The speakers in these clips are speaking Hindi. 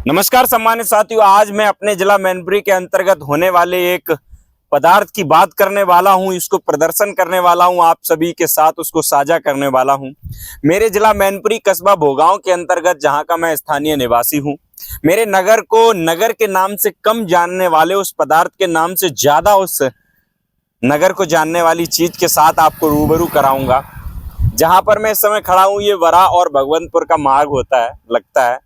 नमस्कार सम्मानित साथियों, आज मैं अपने जिला मैनपुरी के अंतर्गत होने वाले एक पदार्थ की बात करने वाला हूं, इसको प्रदर्शन करने वाला हूं, आप सभी के साथ उसको साझा करने वाला हूं। मेरे जिला मैनपुरी कस्बा भोगांव के अंतर्गत जहां का मैं स्थानीय निवासी हूं, मेरे नगर को नगर के नाम से कम जानने वाले उस पदार्थ के नाम से ज्यादा उस नगर को जानने वाली चीज के साथ आपको रूबरू कराऊंगा। जहां पर मैं इस समय खड़ा हूं, ये वरा और भगवंतपुर का मार्ग होता है, लगता है,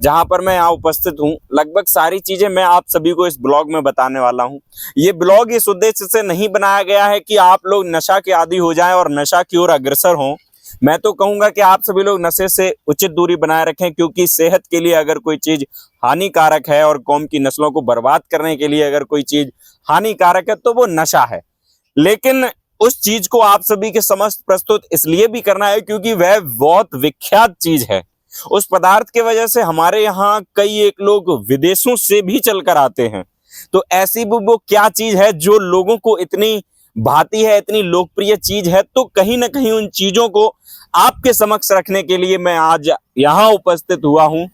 जहां पर मैं यहाँ उपस्थित हूँ। लगभग सारी चीजें मैं आप सभी को इस ब्लॉग में बताने वाला हूँ। ये ब्लॉग इस उद्देश्य से नहीं बनाया गया है कि आप लोग नशा के आदी हो जाएं और नशा की ओर अग्रसर हों। मैं तो कहूंगा कि आप सभी लोग नशे से उचित दूरी बनाए रखें, क्योंकि सेहत के लिए अगर कोई चीज हानिकारक है और कौम की नस्लों को बर्बाद करने के लिए अगर कोई चीज हानिकारक है तो वो नशा है। लेकिन उस चीज को आप सभी के समक्ष प्रस्तुत इसलिए भी करना है क्योंकि वह बहुत विख्यात चीज है। उस पदार्थ के वजह से हमारे यहाँ कई एक लोग विदेशों से भी चलकर आते हैं। तो ऐसी वो क्या चीज है जो लोगों को इतनी भाती है, इतनी लोकप्रिय चीज है, तो कहीं ना कहीं उन चीजों को आपके समक्ष रखने के लिए मैं आज यहाँ उपस्थित हुआ हूँ।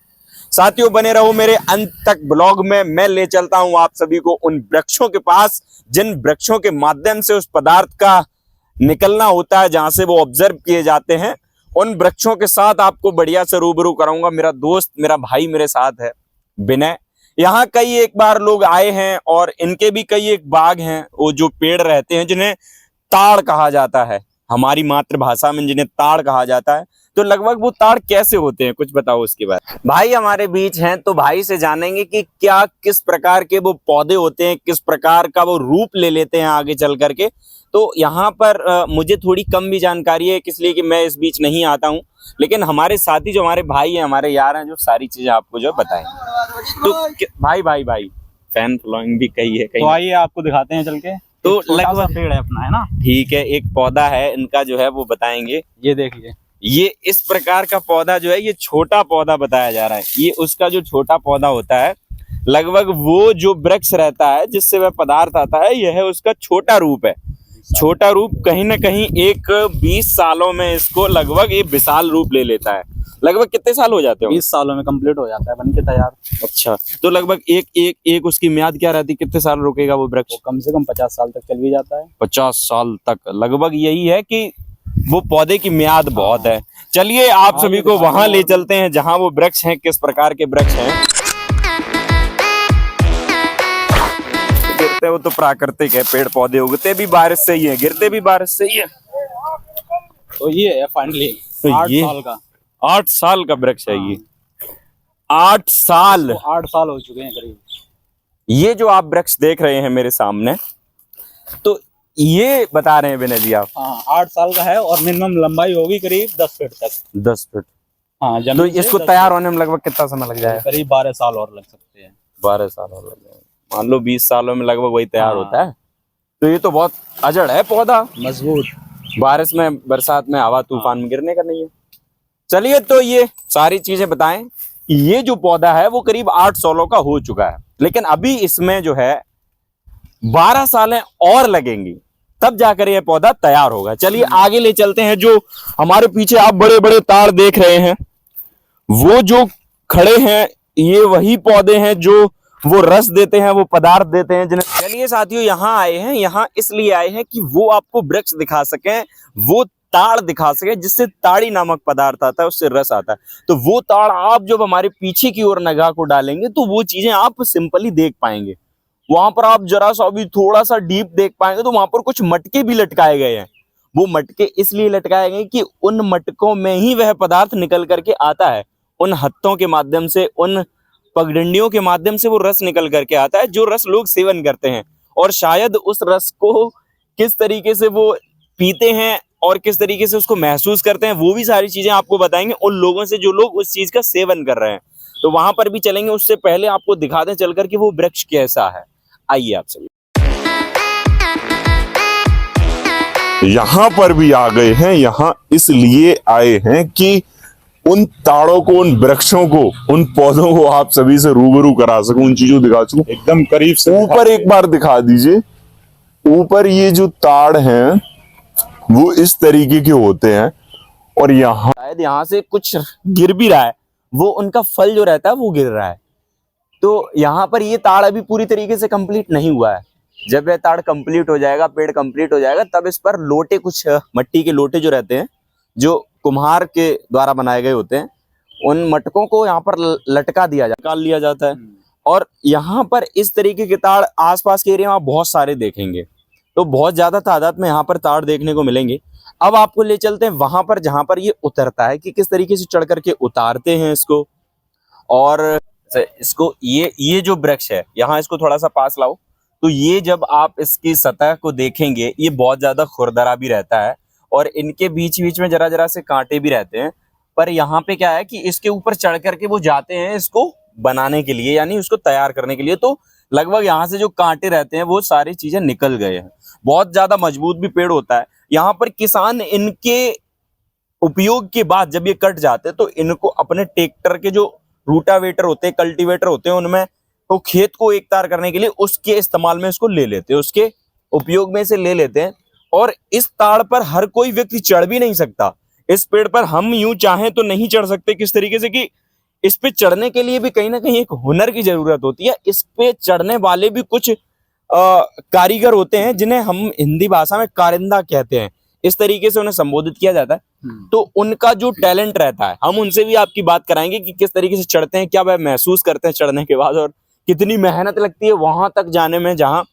साथियों, बने रहो मेरे अंत तक ब्लॉग में। मैं ले चलता हूँ आप सभी को उन वृक्षों के पास जिन वृक्षों के माध्यम से उस पदार्थ का निकलना होता है, जहां से वो ऑब्जर्व किए जाते हैं। उन वृक्षों के साथ आपको बढ़िया से रूबरू कराऊंगा। मेरा दोस्त, मेरा भाई मेरे साथ है, विनय। यहाँ कई एक बार लोग आए हैं और इनके भी कई एक बाग हैं, वो जो पेड़ रहते हैं जिन्हें ताड़ कहा जाता है, हमारी मातृभाषा में जिन्हें ताड़ कहा जाता है। तो लगभग वो ताड़ कैसे होते हैं, कुछ बताओ उसके बारे में। भाई हमारे बीच हैं, तो भाई से जानेंगे कि क्या किस प्रकार के वो पौधे होते हैं, किस प्रकार का वो रूप ले लेते हैं आगे चल करके। तो यहाँ पर मुझे थोड़ी कम भी जानकारी है, इसलिए कि मैं इस बीच नहीं आता हूँ, लेकिन हमारे साथी जो हमारे भाई हैं, हमारे यार हैं, जो सारी चीजें आपको जो बताएंगे। तो भाई फैन फॉलोइंग भी कई है कहीं। तो आइए आपको दिखाते हैं चल के। तो लगभग पेड़ है अपना, है ना। ठीक है, एक पौधा है इनका जो है वो बताएंगे। ये देखिए, ये इस प्रकार का पौधा जो है, ये छोटा पौधा बताया जा रहा है। ये उसका जो छोटा पौधा होता है, लगभग वो जो वृक्ष रहता है जिससे वह पदार्थ आता है, यह है उसका छोटा रूप है। छोटा रूप कहीं ना कहीं एक 20 सालों में इसको लगभग ये विशाल रूप ले लेता है। लगभग कितने साल हो जाते हैं? 20 सालों में कंप्लीट हो जाता है, बन के तैयार। अच्छा, तो लगभग एक उसकी म्याद क्या रहती है, कितने साल रुकेगा वो वृक्ष? कम से कम 50 साल तक चल भी जाता है। 50 साल तक लगभग यही है कि वो पौधे की म्याद बहुत है। चलिए आप सभी को वहां ले चलते हैं जहां वो वृक्ष हैं, किस प्रकार के वृक्ष हैं। गिरते वो तो प्राकृतिक है, पेड़ पौधे उगते भी बारिश से ही है, गिरते भी बारिश से ही है। तो ये है फाइनली 8 साल का। 8 साल का वृक्ष है ये। 8 साल, तो 8 साल हो चुके हैं करीब। ये जो आप वृक्ष देख रहे हैं मेरे सामने, तो ये बता रहे हैं विनय जी आप? हाँ, 8 साल का है और मिनिमम लंबाई होगी करीब 10 फीट तक। 10 फीट। हाँ, तो इसको तैयार होने में लगभग कितना समय लग जाएगा? करीब 12 साल और लग सकते हैं। 12 साल और लग जाएगा। मान लो 20 सालों में लगभग वही तैयार होता है। तो ये तो बहुत अजड़ है पौधा, मजबूत। बारिश में, बरसात में, हवा तूफान में गिरने का नहीं है। चलिए, तो ये सारी चीजें बताएं। ये जो पौधा है वो करीब 8 सालों का हो चुका है, लेकिन अभी इसमें जो है 12 सालें और लगेंगी, तब जाकर यह पौधा तैयार होगा। चलिए आगे ले चलते हैं। जो हमारे पीछे आप बड़े बड़े ताड़ देख रहे हैं, वो जो खड़े हैं, ये वही पौधे हैं जो वो रस देते हैं, वो पदार्थ देते हैं जिन्हें। चलिए साथियों, यहाँ आए हैं, यहाँ इसलिए आए हैं कि वो आपको वृक्ष दिखा सकें, वो ताड़ दिखा सके जिससे ताड़ी नामक पदार्थ आता है, उससे रस आता है। तो वो ताड़ आप जब हमारे पीछे की ओर निगाह को डालेंगे तो वो चीजें आप सिंपली देख पाएंगे। वहां पर आप जरा सा भी थोड़ा सा डीप देख पाएंगे तो वहां पर कुछ मटके भी लटकाए गए हैं। वो मटके इसलिए लटकाए गए कि उन मटकों में ही वह पदार्थ निकल करके आता है। उन हत्थों के माध्यम से, उन पगडंडियों के माध्यम से वो रस निकल करके आता है, जो रस लोग सेवन करते हैं। और शायद उस रस को किस तरीके से वो पीते हैं और किस तरीके से उसको महसूस करते हैं, वो भी सारी चीजें आपको बताएंगे उन लोगों से जो लोग उस चीज का सेवन कर रहे हैं। तो वहां पर भी चलेंगे। उससे पहले आपको दिखा दें चलकर कि वो वृक्ष कैसा है। आइए आप सभी। यहाँ पर भी आ गए हैं। यहाँ इसलिए आए हैं कि उन ताड़ों को, उन वृक्षों को, उन पौधों को आप सभी से रूबरू करा सकूं, उन चीजों दिखा सकूं एकदम करीब से। ऊपर एक बार दिखा दीजिए। ऊपर ये जो ताड़ हैं वो इस तरीके के होते हैं और यहाँ शायद यहाँ से कुछ गिर भी रहा है, वो उनका फल जो रहता है वो गिर रहा है। तो यहाँ पर ये ताड़ अभी पूरी तरीके से कंप्लीट नहीं हुआ है। जब यह ताड़ कंप्लीट हो जाएगा, पेड़ कंप्लीट हो जाएगा, तब इस पर लोटे, कुछ मट्टी के लोटे जो रहते हैं, जो कुम्हार के द्वारा बनाए गए होते हैं, उन मटकों को यहाँ पर लटका दिया जाता, निकाल लिया जाता है। और यहाँ पर इस तरीके के ताड़ आसपास के एरिया में आप बहुत सारे देखेंगे, तो बहुत ज्यादा तादाद में यहाँ पर ताड़ देखने को मिलेंगे। अब आपको ले चलते हैं वहां पर जहां पर ये उतरता है, कि किस तरीके से चढ़ करके उतारते हैं इसको। और इसको ये जो वृक्ष है, यहाँ इसको थोड़ा सा पास लाओ, तो ये जब आप इसकी सतह को देखेंगे, ये बहुत ज्यादा खुरदरा भी रहता है और इनके बीच बीच में जरा जरा से कांटे भी रहते हैं। पर यहाँ पे क्या है कि इसके ऊपर चढ़ करके वो जाते हैं इसको बनाने के लिए, यानी उसको तैयार करने के लिए। तो लगभग यहाँ से जो कांटे रहते हैं वो सारी चीजें निकल गए हैं। बहुत ज्यादा मजबूत भी पेड़ होता है। यहाँ पर किसान इनके उपयोग के बाद जब ये कट जाते हैं तो इनको अपने ट्रैक्टर के जो रूटावेटर होते हैं, कल्टीवेटर होते हैं, उनमें तो खेत को एक तार करने के लिए उसके इस्तेमाल में इसको ले लेते हैं, उसके उपयोग में से ले लेते हैं। और इस ताड़ पर हर कोई व्यक्ति चढ़ भी नहीं सकता। इस पेड़ पर हम यूं चाहें तो नहीं चढ़ सकते, किस तरीके से कि इस पे चढ़ने के लिए भी कहीं ना कहीं एक हुनर की जरूरत होती है। इस पे चढ़ने वाले भी कुछ कारीगर होते हैं, जिन्हें हम हिंदी भाषा में कारिंदा कहते हैं, इस तरीके से उन्हें संबोधित किया जाता है। तो उनका जो टैलेंट रहता है, हम उनसे भी आपकी बात कराएंगे कि किस तरीके से चढ़ते हैं, क्या वह महसूस करते हैं चढ़ने के बाद, और कितनी मेहनत लगती है वहां तक जाने में, जहां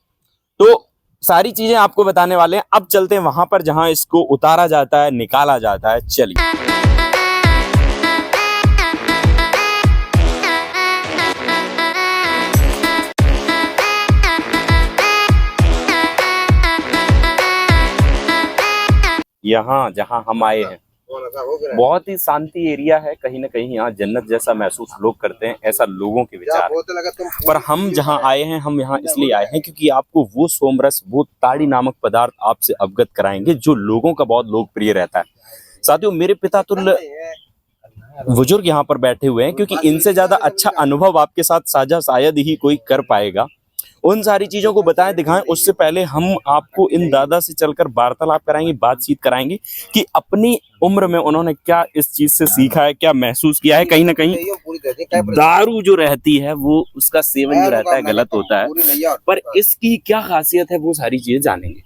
तो सारी चीजें आपको बताने वाले हैं। अब चलते हैं वहां पर जहां इसको उतारा जाता है, निकाला जाता है। चलिए। यहाँ जहाँ हम आए हैं बहुत ही शांति एरिया है, कहीं ना कहीं यहाँ जन्नत जैसा महसूस लोग करते हैं, ऐसा लोगों के विचार है। पर हम जहाँ आए हैं, हम यहाँ इसलिए आए हैं क्योंकि आपको वो सोमरस, वो ताड़ी नामक पदार्थ आपसे अवगत कराएंगे जो लोगों का बहुत लोकप्रिय रहता है। साथियों, मेरे पिता तुल्य बुजुर्ग यहाँ पर बैठे हुए हैं, क्योंकि इनसे ज्यादा अच्छा अनुभव आपके साथ साझा शायद ही कोई कर पाएगा। उन सारी चीजों को बताएं, दिखाएं, उससे पहले हम आपको इन दादा से चलकर वार्तालाप कराएंगे, बातचीत कराएंगे कि अपनी उम्र में उन्होंने क्या इस चीज से सीखा है, क्या महसूस किया है। कहीं ना कहीं दारू जो रहती है वो, उसका सेवन जो रहता है गलत होता है, पर इसकी क्या खासियत है वो सारी चीजें जानेंगे।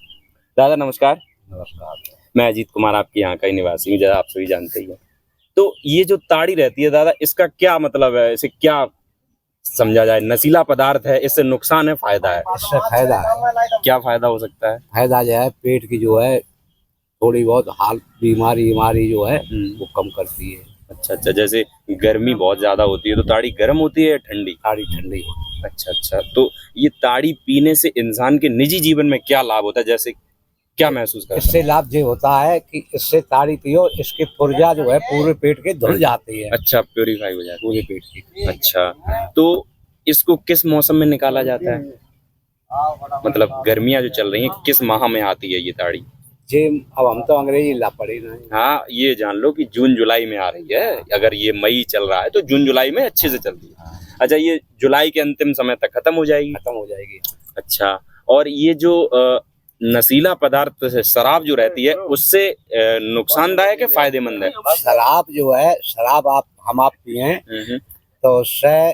दादा नमस्कार। नमस्कार। मैं अजीत कुमार, आपके यहाँ का ही निवासी हूँ, जैसा आप सभी जानते ही हैं। तो ये जो ताड़ी रहती है दादा, इसका क्या मतलब है, इसे क्या समझा जाए? नशीला पदार्थ है, इससे नुकसान है, फायदा है? इससे फायदा है। क्या फायदा हो सकता है? फायदा जो है, पेट की जो है थोड़ी बहुत हाल बीमारी जो है वो कम करती है। अच्छा अच्छा, जैसे गर्मी बहुत ज्यादा होती है तो ताड़ी गर्म होती है या ठंडी? ताड़ी ठंडी होती है। अच्छा अच्छा, तो ये ताड़ी पीने से इंसान के निजी जीवन में क्या लाभ होता है, जैसे क्या महसूस करता है? इससे लाभ ये होता है कि इससे ताड़ी पियो, इसकी पुर्जा जो है पूरे पेट के धुल जाती है। अच्छा, प्योरीफाई हो जाती है पूरे पेट की। अच्छा, तो इसको किस मौसम में निकाला जाता है? मतलब गर्मियां जो चल रही हैं, किस माह में आती है ये ताड़ी? जे अब हम तो अंग्रेजी ला पड़ी नहीं। हाँ, ये जान लो कि जून जुलाई में आ रही है। अगर ये मई चल रहा है तो जून जुलाई में अच्छे से चलती है। अच्छा, ये जुलाई के अंतिम समय तक खत्म हो जाएगी? खत्म हो जाएगी। अच्छा, और ये जो नशीला पदार्थ शराब जो रहती है, उससे नुकसानदायक है, फायदेमंद है? शराब जो है, शराब आप पिए तो उससे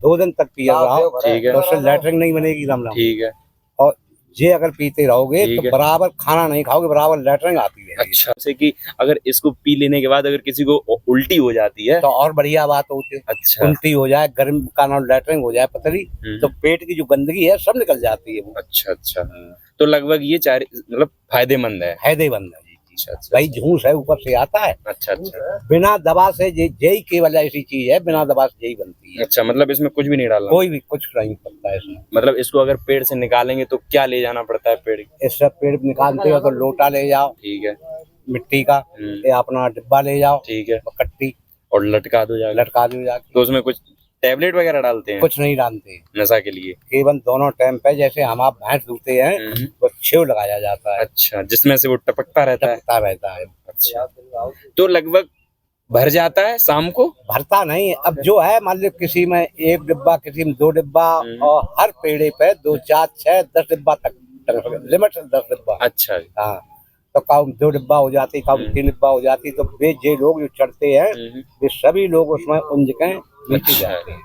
2 दिन तक पिया रहो, ठीक है, तो उससे लैट्रिन नहीं बनेगी लम। ठीक है। और ये अगर पीते रहोगे तो बराबर खाना नहीं खाओगे, बराबर लैट्रिन आती है। अच्छा, जैसे कि अगर इसको पी लेने के बाद अगर किसी को उल्टी हो जाती है तो और बढ़िया बात होती है। अच्छा, उल्टी हो जाए, गर्म का ना लैट्रिन हो जाए पतली, तो पेट की जो गंदगी है सब निकल जाती है वो। अच्छा अच्छा, तो लगभग ये मतलब फायदेमंद है? फायदेमंद है। अच्छा अच्छा, भाई झूठ है, ऊपर से आता है। अच्छा अच्छा, बिना दवा से यही केवल ऐसी चीज है, बिना दवा से यही बनती है। अच्छा, मतलब इसमें कुछ भी नहीं डालना? कोई भी कुछ नहीं पड़ता है इसमें। मतलब इसको अगर पेड़ से निकालेंगे तो क्या ले जाना पड़ता है पेड़? इससे पेड़ निकालते हो तो लोटा ले जाओ, ठीक है, मिट्टी का, या अपना डिब्बा ले जाओ, ठीक है, कट्टी, और लटका दो जाके? लटका दो जाके। तो उसमें कुछ टैबलेट वगैरह डालते हैं? कुछ नहीं डालते, नशा के लिए केवल दोनों टाइम पे, जैसे हम आप भैंस दूते हैं तो छेव लगाया जाता है। अच्छा, जिसमें से वो टपकता रहता है? अच्छा, तो लगभग भर जाता है शाम को? भरता नहीं, अब जो है मान लो किसी में 1 डिब्बा, किसी में 2 डिब्बा, और हर पेड़े पे 2, 4, 6, 10 डिब्बा तक लिमिट 10 डिब्बा। अच्छा, हाँ, तो काम 2 डिब्बा हो जाती, काम 3 डिब्बा हो जाती, तो वे जे लोग जो चढ़ते हैं वे सभी लोग उसमें उंज के नीचे जाते हैं।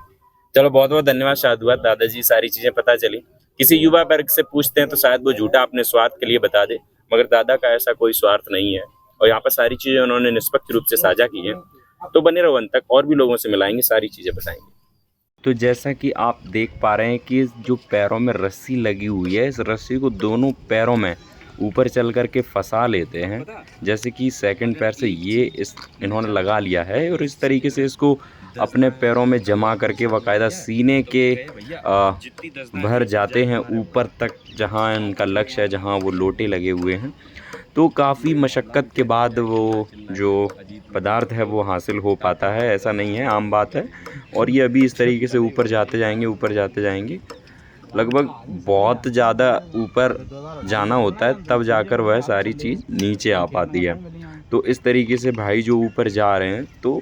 चलो बहुत बहुत धन्यवाद साधुवाद दादाजी, सारी चीजें पता चली। किसी युवा वर्ग से पूछते हैं तो शायद वो झूठा अपने स्वार्थ के लिए बता दे, मगर दादा का ऐसा कोई स्वार्थ नहीं है और यहाँ पर सारी चीजें उन्होंने निष्पक्ष रूप से साझा की हैं। तो बने रहो अंत तक, और भी लोगों से मिलाएंगे, सारी चीजें बताएंगे। तो जैसा कि आप देख पा रहे हैं कि जो पैरों में रस्सी लगी हुई है, इस रस्सी को दोनों पैरों में ऊपर चल कर के फंसा लेते हैं। जैसे कि सेकंड पैर से ये इन्होंने लगा लिया है और इस तरीके से इसको अपने पैरों में जमा करके बाकायदा सीने के भर जाते हैं ऊपर तक, जहां इनका लक्ष्य है, जहां वो लोटे लगे हुए हैं। तो काफ़ी मशक्क़त के बाद वो जो पदार्थ है वो हासिल हो पाता है, ऐसा नहीं है, आम बात है। और ये अभी इस तरीके से ऊपर जाते जाएंगे, ऊपर जाते जाएंगे, लगभग बहुत ज़्यादा ऊपर जाना होता है तब जाकर वह सारी चीज़ नीचे आ पाती है। तो इस तरीके से भाई जो ऊपर जा रहे हैं, तो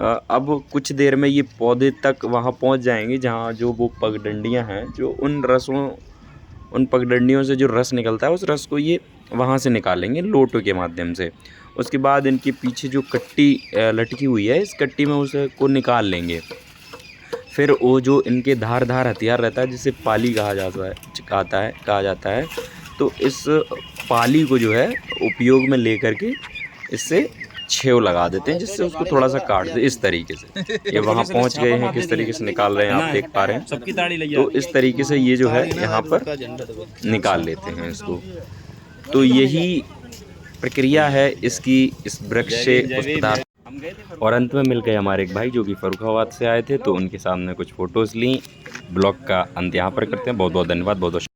अब कुछ देर में ये पौधे तक वहाँ पहुँच जाएंगे जहाँ जो वो पगडंडियाँ हैं, जो उन पगडंडियों से जो रस निकलता है, उस रस को ये वहाँ से निकालेंगे लोटों के माध्यम से। उसके बाद इनके पीछे जो कट्टी लटकी हुई है, इस कट्टी में उसको निकाल लेंगे। फिर वो जो इनके धारदार हथियार रहता है, जिसे पाली कहा जाता है, तो इस पाली को जो है उपयोग में लेकर के इससे छेव लगा देते हैं, जिससे उसको थोड़ा सा काट दे। इस तरीके से ये वहाँ पहुँच गए हैं, किस तरीके से निकाल रहे हैं आप देख पा रहे हैं। तो इस तरीके से ये जो है यहाँ पर निकाल लेते हैं इसको। तो यही प्रक्रिया है इसकी, इस वृक्ष से उस पदार्थ। और अंत में मिल गए हमारे एक भाई जो कि फर्रुखाबाद से आए थे, तो उनके सामने कुछ फ़ोटोज़ ली। ब्लॉग का अंत यहाँ पर करते हैं। बहुत बहुत धन्यवाद, बहुत बहुत